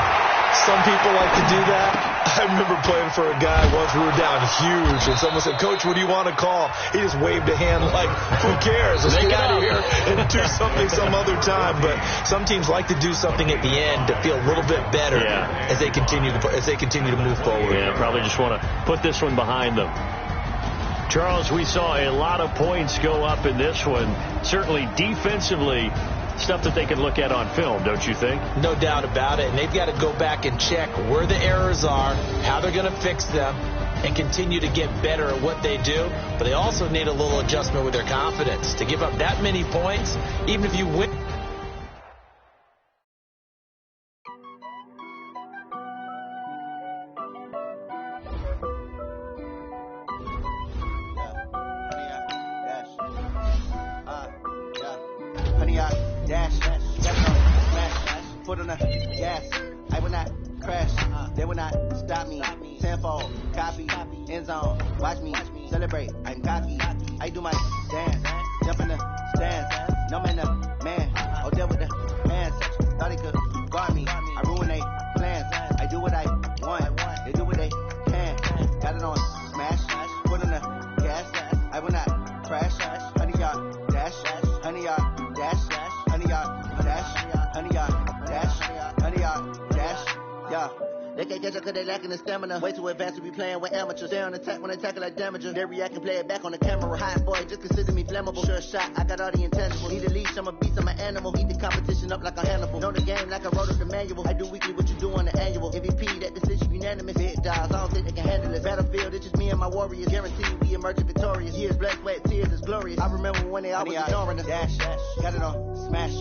Some people like to do that. I remember playing for a guy once. We were down huge, and someone said, "Coach, what do you want to call?" He just waved a hand like, "Who cares? Let's get out of here and do something some other time." But some teams like to do something at the end to feel a little bit better as they continue to move forward. Yeah, probably just want to put this one behind them. Charles, we saw a lot of points go up in this one. Certainly defensively, stuff that they can look at on film, don't you think? No doubt about it. And they've got to go back and check where the errors are, how they're going to fix them, and continue to get better at what they do. But they also need a little adjustment with their confidence. To give up that many points, even if you win. Foot on the gas, I will not crash, they will not stop me. Tenfold, copy, end zone, watch me celebrate. I'm cocky, I do my dance, jump in the stands. No man, the man, oh deal with the hands. Thought he could guard me, I ruin they plans. I do what I want, they do what they can. Got it on smash, foot on the gas, I will not crash. 100-yard dash, 100-yard dash, 100-yard dash, 100-yard. Yeah. They can't catch up cause they lacking the stamina. Way too advanced to be playing with amateurs. They on attack when they tackle like damagers. They react and play it back on the camera. Hot boy, just consider me flammable. Sure shot, I got all the intangibles. Need a leash, I'm a beast, I'm an animal. Eat the competition up like a Hannibal. Know the game like I wrote up the manual. I do weekly what you do on the annual. MVP, that decision unanimous. Hit dials, I don't think they can handle it. Battlefield, it's just me and my warriors. Guaranteed we emerging victorious. Years, blood, sweat, tears, it's glorious. I remember when they always ignoring us. Dash, got it on smash,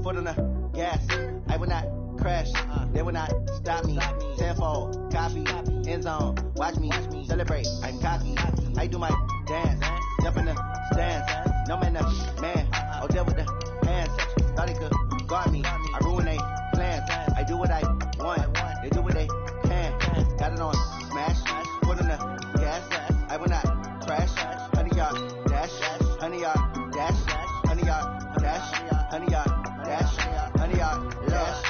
foot on the gas. I will not crash, they will not stop me. Tenfold, copy, end zone, watch me celebrate. I'm cocky, I do my dance, jump in the stands. No man, the man, oh deal with the hands. Thought he could guard me, I ruin they plans. I do what I want, they do what they can. Got it on smash, foot on the gas. I will not crash. 100-yard dash, 100-yard dash, 100-yard dash, 100-yard dash, 100-yard dash.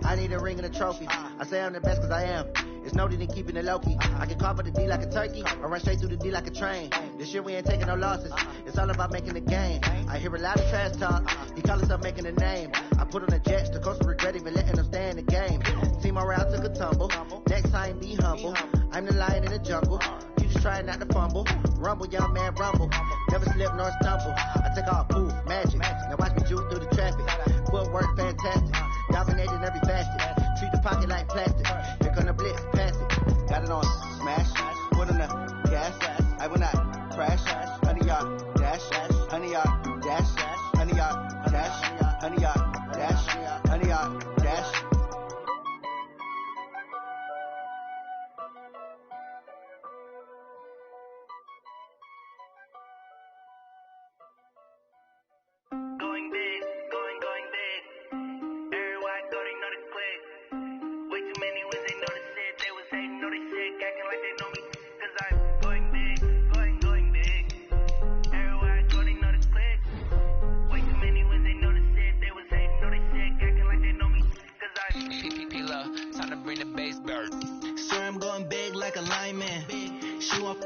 I need a ring and a trophy. I say I'm the best cause I am. It's no need in keeping it low-key. I can carve up the D like a turkey, or run straight through the D like a train. This year we ain't taking no losses. It's all about making the game. I hear a lot of trash talk. He call himself making a name. I put on the Jets. The coach will regret even letting them stay in the game. Team morale took a tumble. Next time be humble. I'm the lion in the jungle. You just try not to fumble. Rumble, young man, rumble. Never slip nor stumble. I take off, poof, magic. Now watch me juke through the traffic. Footwork fantastic. Dominating every facet. Treat the pocket like plastic. Here come the blitz, pass it. Got it on smash. Put on the gas. I will not crash. 100 yard dash. 100 yard dash. 100 yard dash. 100 yard dash. 100 yard dash. Going big, going big. Everywhere I go, they know the click. Way too many when they know the shit. They was hating, know they sick, acting like they know me. Cause I'm going big, going big. Everywhere I go, they know the click. Way too many when they know the shit. They was hating, know they sick, acting like they know me. Cause I'm P-Lo, time to bring the bass bird. Sir, I'm going big like a lineman. She want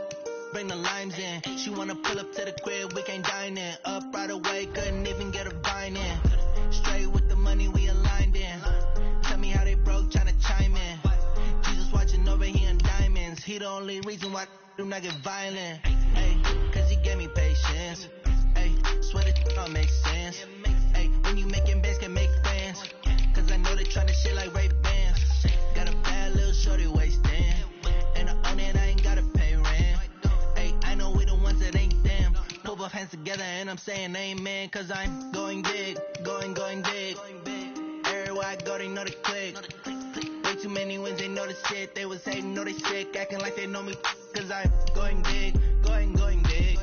bring the limes in. She wanna pull up to the crib, we can't dine in. Up right away, couldn't even get a vine in. Straight with the money we aligned in. Tell me how they broke, tryna chime in. Jesus watching over here in diamonds. He the only reason why I do not get violent. Ay, cause he gave me patience. Ay, swear that don't make sense. Ay, when you making bands can make fans. Cause I know they tryna shit like Ray-Bans. Got a bad little shorty wasting. And I own it, I ain't gotta pay rent. Ay, I know we the ones that ain't them. Put both hands together and I'm saying amen. Cause I'm going big, going big. Everywhere I go, they know the click. Way too many wins, they know the shit. They was hating, know they sick, acting like they know me. Cause I'm going big, going big.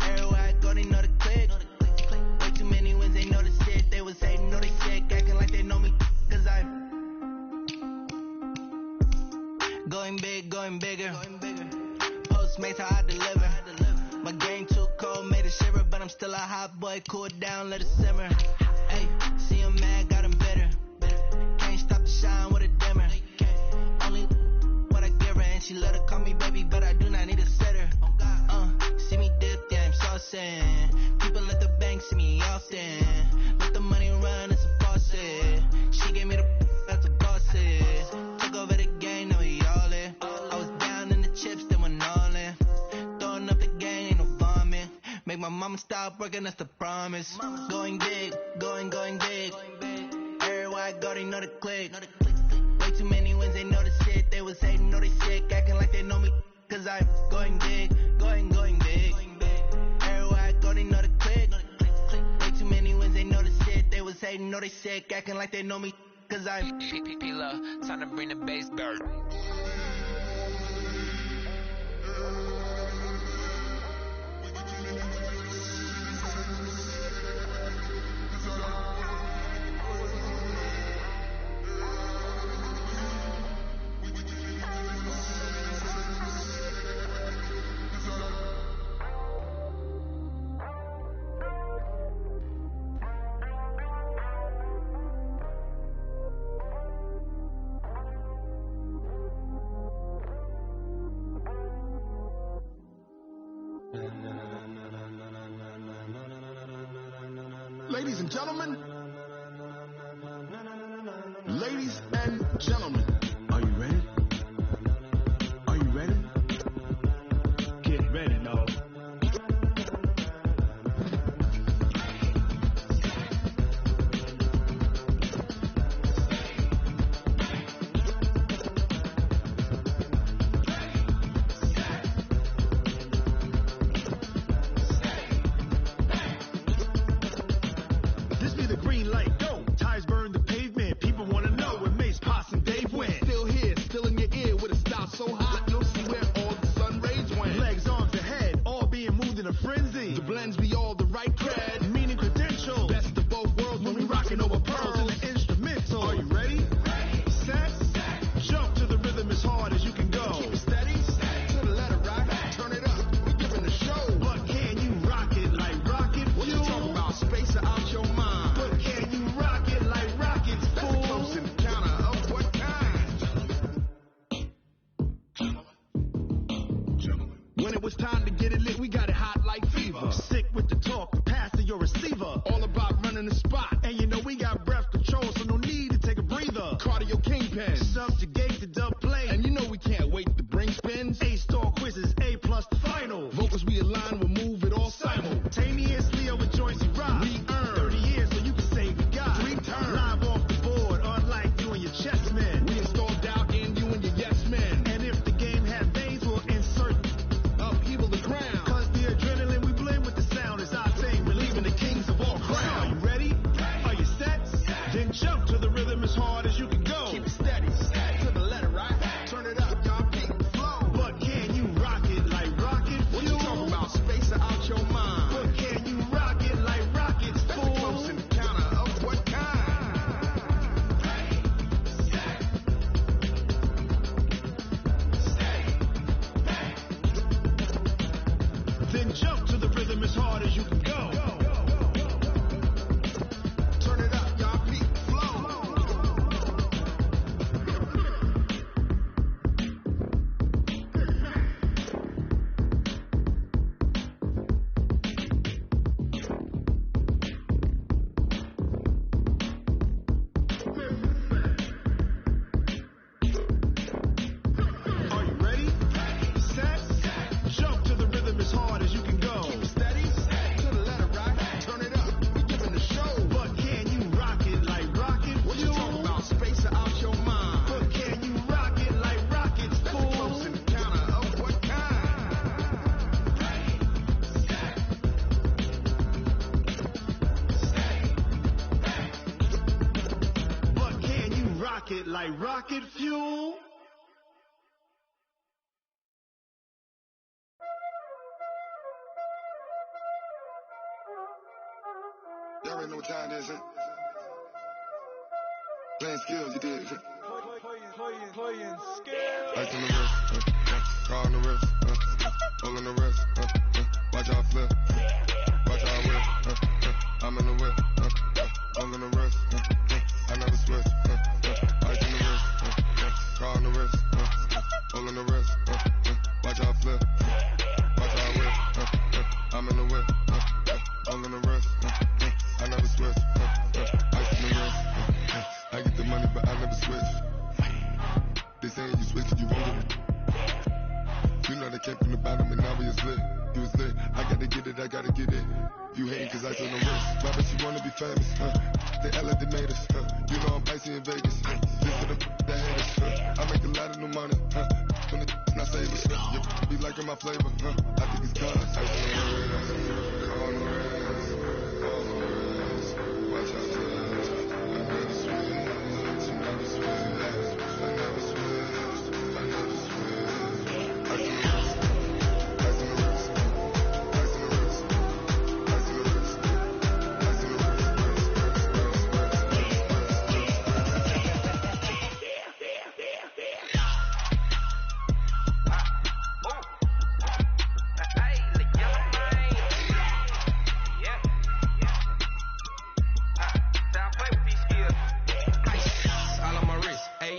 Everywhere I go, they know the click. Way too many wins, they know the shit. They was hating, know they sick, acting like they know me. Cause I'm going big, going bigger. Postmates how I deliver. My game too cold, made it shiver, but I'm still a hot boy. Cool it down, let it simmer. Hey, see him mad, got him bitter. Can't stop the shine with a dimmer. Only what I give her, and she let her call me baby, but I do not need a sitter. See me dip, yeah, I'm saucing. People at the bank see me often. Let the money run, it's a faucet. She gave me the that's a faucet. Took over the game, now we all in. I was down in the chips, then went all in. Throwing up the gang, ain't no vomit. Make my mama stop working, that's the promise. Going big, going big. Everywhere I go, they know the click. Way too many wins, they know the shit. They was hating, know they sick, acting like they know me. Cause I'm going big, going big. Everywhere I go, they know the click. Way too many wins, they know the shit. They was hating, know they sick, acting like they know me. Cause I'm P-Lo, time to bring the bass bird. Ladies and gentlemen, are you ready? Are you ready? Get ready, dog. This be the green light, go. Tires burn the pavement. People wanna know where Mace, Poss, and Dave went. it's time to get it lit, we got it hot like fever. Sick with the talk, the pass to your receiver. All about running the spot. And you know we got breath control, so no need to take a breather. Cardio kingpin, subjugate the dub play. And you know we can't wait to bring spins. A-star quizzes, A+ the final. Vocals we align, we'll move it all simultaneously over joints you rock. We earn 30 years so you can say we got 3 turns. Live off the board, unlike you and your chess men. We install doubt in you and your yes men. And if the game had veins, we'll insert upheaval the ground. Cause the adrenaline we blend with the sound is our thing, relieving the kings of all crowns. Are you ready? Are you set? Then jump to the rhythm as hard as you can go. Keep it steady, to the letter, right? Turn it up, y'all keep the flow. But can you rock it like rocket fuel? What you talking about? Space or out your mind? But can you rock it like rockets, fool? That's a close encounter of what kind? Then jump to the rhythm as hard as you can go. Turn it up, y'all keep the flow. Are you ready? Set? Jump to the rhythm as hard as you can go. Keep it steady, to the letter, right? Turn it up, we giving the show. But can you rock it like rocket? What you talking about? Space or out your mind? But can you rock it like rockets, fool? That's a close encounter of what kind? But can you rock it like rocket fuel? Y'all already know what time it is, huh? Playing skills, you did. Playing scared. Ice on the wrist, car on the wrist, roll on the wrist, watch out flip, watch out whip, I'm in the whip, roll on the wrist, I never switch, ice on the wrist, car on the wrist, roll on the wrist, watch out flip, watch out whip, I'm in the whip, roll on the wrist, I never switch, ice on the wrist, I get the money but I never switch. They saying you switch, you won't get it. You know they came from the bottom and now we is lit. You was lit, I gotta get it, I gotta get it. You hating cause ice on the wrist. Why but you wanna be famous, They act like they made us, You know I'm icy in Vegas, This for the haters, I make a lot of new money, When it's not savers, You be liking my flavor, I think it's cause ice on the wrist, on the wrist, on the wrist. Watch out for this, I never switch, I never switch. I never switched, I never switched. Ice on the wrist, ice on the wrist, ice on the wrist, ice on the wrist, ice on the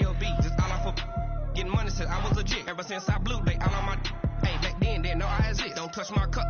Ever since I blew, they all on my. Hey, back then, didn't know I had it. Don't touch my cup,